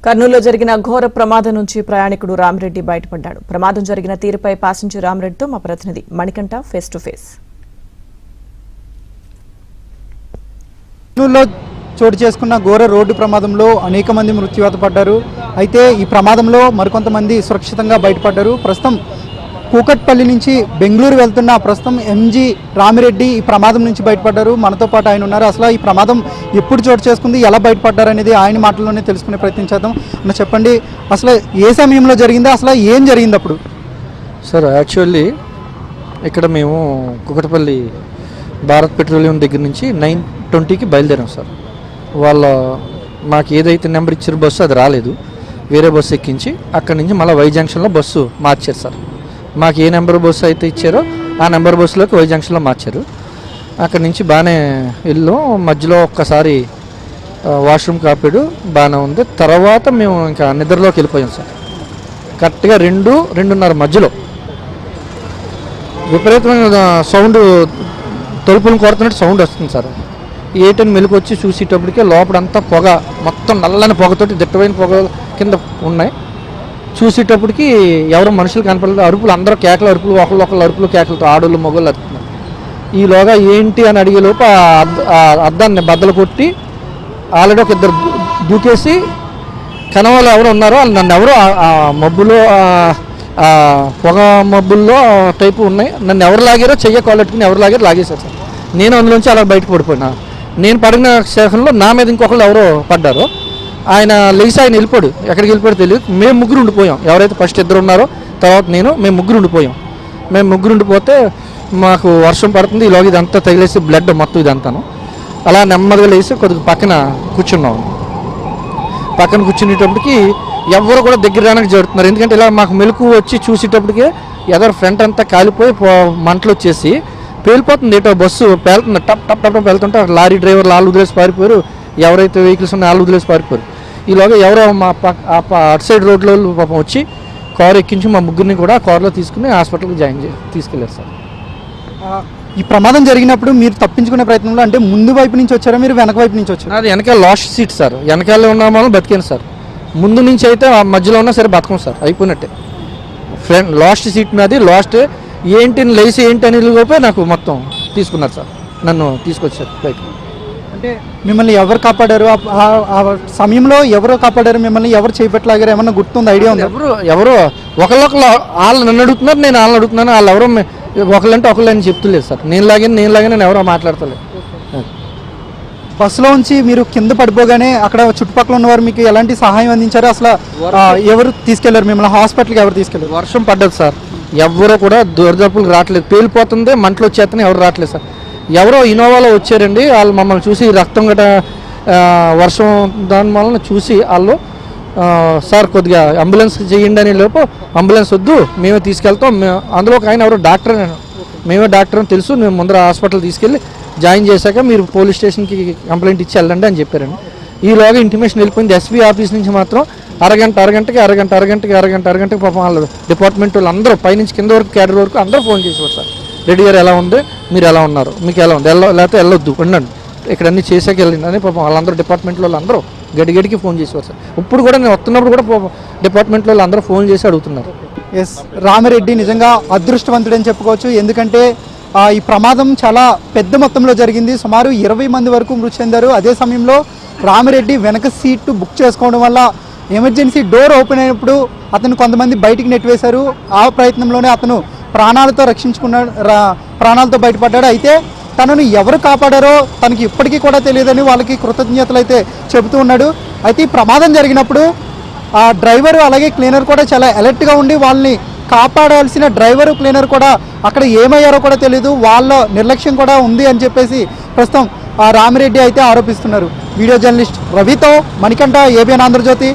కర్నూలులో జరిగిన ఘోర ప్రమాదం నుంచి ప్రయాణికుడు రామిరెడ్డి బయటపడ్డాడు. ప్రమాదం జరిగిన తీరుపై ప్యాసింజర్ రామిరెడ్డితో మా ప్రతినిధి మణికంఠ ఫేస్ టు ఫేస్. కర్నూలులో చోటు చేసుకున్న ఘోర రోడ్డు ప్రమాదంలో అనేక మంది మృత్యువాత పడ్డారు. అయితే ఈ ప్రమాదంలో మరికొంతమంది సురక్షితంగా బయటపడ్డారు. ప్రస్తుతం కూకట్పల్లి నుంచి బెంగళూరు వెళ్తున్న ప్రస్తుతం ఎంజీ రామిరెడ్డి ఈ ప్రమాదం నుంచి బయటపడ్డారు. మనతో పాటు ఆయన ఉన్నారు. అసలు ఈ ప్రమాదం ఎప్పుడు చోటు చేసుకుంది, ఎలా బయటపడ్డారు అనేది ఆయన మాటల్లోనే తెలుసుకునే ప్రయత్నం చేద్దాం. అన్న చెప్పండి, అసలు ఏ సమయంలో జరిగిందో, అసలు ఏం జరిగింది అప్పుడు? సార్ యాక్చువల్లీ ఇక్కడ మేము కూకట్పల్లి భారత్ పెట్రోలియం దగ్గర నుంచి 9:20కి బయలుదేరాం సార్. వాళ్ళ మాకు ఏదైతే నెంబర్ ఇచ్చారో బస్సు అది రాలేదు, వేరే బస్సు ఎక్కించి అక్కడి నుంచి మళ్ళీ వై జంక్షన్లో బస్సు మార్చారు సార్. మాకు ఏ నెంబర్ బస్సు అయితే ఇచ్చారో ఆ నెంబర్ బస్సులోకి వై జంక్షన్లో మార్చారు. అక్కడి నుంచి బాగానే వెళ్ళాం. మధ్యలో ఒక్కసారి వాష్రూమ్ కాపాడు, బాగానే ఉంది. తర్వాత మేము ఇంకా నిద్రలోకి వెళ్ళిపోయాం సార్. కరెక్ట్గా 2-2:30 మధ్యలో విపరీతమైన సౌండ్, తలుపులను కొడుతున్నట్టు సౌండ్ వస్తుంది సార్. ఏటని మెలకు వచ్చి చూసేటప్పటికే లోపలంతా పొగ, మొత్తం నల్లని పొగతోటి దిట్టమైన పొగ కింద ఉన్నాయి. చూసేటప్పటికి ఎవరో మనుషులు కనపడలేదు. అరుపులు, అందరూ కేకలు, అరుపులు, ఒకళ్ళు అరుపులు, కేకలతో ఆడోళ్ళు మొగోళ్ళు అరుపుతున్నారు. ఈలోగా ఏంటి అని అడిగేలోపు అద్దాన్ని బద్దలు కొట్టి ఆల్రెడీ ఒక ఇద్దరు దూకేసి కనవాళ్ళు ఎవరు ఉన్నారో వాళ్ళు నన్ను ఎవరో మబ్బులో పొగ మబ్బుల్లో టైపు ఉన్నాయి, నన్ను ఎవరు లాగారో చెయ్య కాలెట్టుకుని ఎవరు లాగారో లాగేశారు సార్. నేను అందులోంచి అలా బయటకు పడిపోయినా. నేను పడిన సెషన్లో నా మీద ఇంకొకళ్ళు ఎవరో పడ్డారో. ఆయన లేచి ఆయన వెళ్ళిపోడు, ఎక్కడికి వెళ్ళిపోయాడు తెలియదు. మేము ముగ్గురు ఉండిపోయాం. ఎవరైతే ఫస్ట్ ఇద్దరు ఉన్నారో తర్వాత మేము ముగ్గురు ఉండిపోయాం. మేము ముగ్గురు ఉండిపోతే మాకు వర్షం పడుతుంది. ఈలోగా ఇదంతా తగిలేసి బ్లడ్ మొత్తం ఇదంతాను. అలా నెమ్మదిగా లేచి కొద్దిగా పక్కన కూర్చున్నాం. పక్కన కూర్చునేటప్పటికి ఎవరు కూడా దగ్గర రానికి జరుగుతున్నారు. ఎందుకంటే ఇలా మాకు మెలకు వచ్చి చూసేటప్పటికే ఎదరు ఫ్రంట్ అంతా కాలిపోయి మంటలు వచ్చేసి పేలిపోతుంది. ఏటో బస్సు పేలుతుంది, టప్ టప్ టప్ వెళ్తుంటే లారీ డ్రైవర్ వాళ్ళు వదిలేసి పారిపోయారు. ఎవరైతే వెహికల్స్ ఉన్నాయో వాళ్ళు వదిలేసి పారిపోయారు. ఈలోగా ఎవరో మా అటు సైడ్ రోడ్లో పాపం వచ్చి కారు ఎక్కించి మా ముగ్గురిని కూడా కారులో తీసుకుని హాస్పిటల్కి తీసుకెళ్ళారు సార్. ఈ ప్రమాదం జరిగినప్పుడు మీరు తప్పించుకునే ప్రయత్నంలో అంటే ముందు వైపు నుంచి వచ్చారా, మీరు వెనక వైపు నుంచి వచ్చారా? అది వెనకాల లాస్ట్ సీట్ సార్. వెనకాల ఉన్న వాళ్ళు బతికాను సార్. ముందు నుంచి అయితే ఆ మధ్యలో ఉన్నా సరే బతకం సార్, అయిపోయినట్టే. ఫ్రంట్ లాస్ట్ సీట్ మీద లాస్ట్ ఏంటి లేచి ఏంటి అని లోపే నాకు మొత్తం తీసుకున్నారు సార్. నన్ను తీసుకొచ్చారు బయట. అంటే మిమ్మల్ని ఎవరు కాపాడారు? ఆ సమయంలో ఎవరు కాపాడారు మిమ్మల్ని? ఎవరు చేపట్టలాగారు? ఏమన్నా గుర్తుంది, ఐడియా ఉంది? ఎవరో ఒకళ్ళు వాళ్ళు నన్ను అడుగుతున్నారు, నేను వాళ్ళని అడుగుతున్నాను. వాళ్ళు ఎవరో ఒకళ్ళంటే ఒకళ్ళు అని చెప్తులేదు సార్. నేను లాగానే ఎవరో మాట్లాడతలేదు. బస్సులో ఉంచి మీరు కింద పడిపోగానే అక్కడ చుట్టుపక్కల ఉన్నవారు మీకు ఎలాంటి సహాయం అందించారు? అసలు ఎవరు తీసుకెళ్లారు మిమ్మల్ని? హాస్పిటల్కి ఎవరు తీసుకెళ్లారు? వర్షం పడ్డది సార్. ఎవరో కూడా దూరదర్పులకు రావట్లేదు, పేలిపోతుంది, మంటలు వచ్చేస్తున్నాయి, ఎవరు రావట్లేదు సార్. ఎవరో ఇన్నోవాలో వచ్చారండి. వాళ్ళు మమ్మల్ని చూసి రక్తం గట వర్షం దాని వలన చూసి వాళ్ళు సార్ కొద్దిగా అంబులెన్స్ చేయండి అని లోపు అంబులెన్స్ వద్దు మేమే తీసుకెళ్తాం. అందులో ఒక ఆయన ఎవరో డాక్టర్, మేమే డాక్టర్ అని తెలుసు, మేము ముందర హాస్పిటల్ తీసుకెళ్ళి జాయిన్ చేశాక మీరు పోలీస్ స్టేషన్కి కంప్లైంట్ ఇచ్చి వెళ్ళండి అని చెప్పారండి. ఈలోగా ఇంటిమేషన్ వెళ్ళిపోయింది. ఎస్పీ ఆఫీస్ నుంచి మాత్రం అరగంటకి పాపం వాళ్ళు డిపార్ట్మెంట్ వాళ్ళు అందరూ పైనుంచి కింద వరకు క్యాడర్ వరకు అందరూ ఫోన్ చేసేవారు సార్. రెడ్డి గారు ఎలా ఉంది, మీరు ఎలా ఉన్నారు, మీకు ఎలా ఉంది, లేకపోతే వెళ్ళొద్దు ఉండండి, ఇక్కడ అన్నీ చేసాక వెళ్ళింది అని పాపం వాళ్ళందరూ డిపార్ట్మెంట్లో వాళ్ళు అందరూ గడికి ఫోన్ చేసేవారు సార్. ఇప్పుడు కూడా నేను వస్తున్నప్పుడు కూడా డిపార్ట్మెంట్లో వాళ్ళు అందరూ ఫోన్ చేసి అడుగుతున్నారు. ఎస్, రామిరెడ్డి నిజంగా అదృష్టవంతుడని చెప్పుకోవచ్చు. ఎందుకంటే ఈ ప్రమాదం చాలా పెద్ద మొత్తంలో జరిగింది. సుమారు 20 మంది వరకు మృతి చెందారు. అదే సమయంలో రామిరెడ్డి వెనక సీటు బుక్ చేసుకోవడం వల్ల ఎమర్జెన్సీ డోర్ ఓపెన్ అయినప్పుడు అతను కొంతమంది బయటికి నెట్టివేశారు. ఆ ప్రయత్నంలోనే అతను ప్రాణాలతో బయటపడ్డాడు. అయితే తనను ఎవరు కాపాడారో తనకి ఇప్పటికీ కూడా తెలియదని వాళ్ళకి కృతజ్ఞతలు అయితే చెబుతూ ఉన్నాడు. అయితే ఈ ప్రమాదం జరిగినప్పుడు ఆ డ్రైవర్ అలాగే క్లీనర్ కూడా చాలా అలర్ట్గా ఉండి వాళ్ళని కాపాడాల్సిన డ్రైవరు క్లీనర్ కూడా అక్కడ ఏమయ్యారో కూడా తెలియదు, వాళ్ళ నిర్లక్ష్యం కూడా ఉంది అని చెప్పేసి ప్రస్తుతం రామిరెడ్డి అయితే ఆరోపిస్తున్నారు. వీడియో జర్నలిస్ట్ రవితో మణికంఠ, ఏబిఎన్ ఆంధ్రజ్యోతి.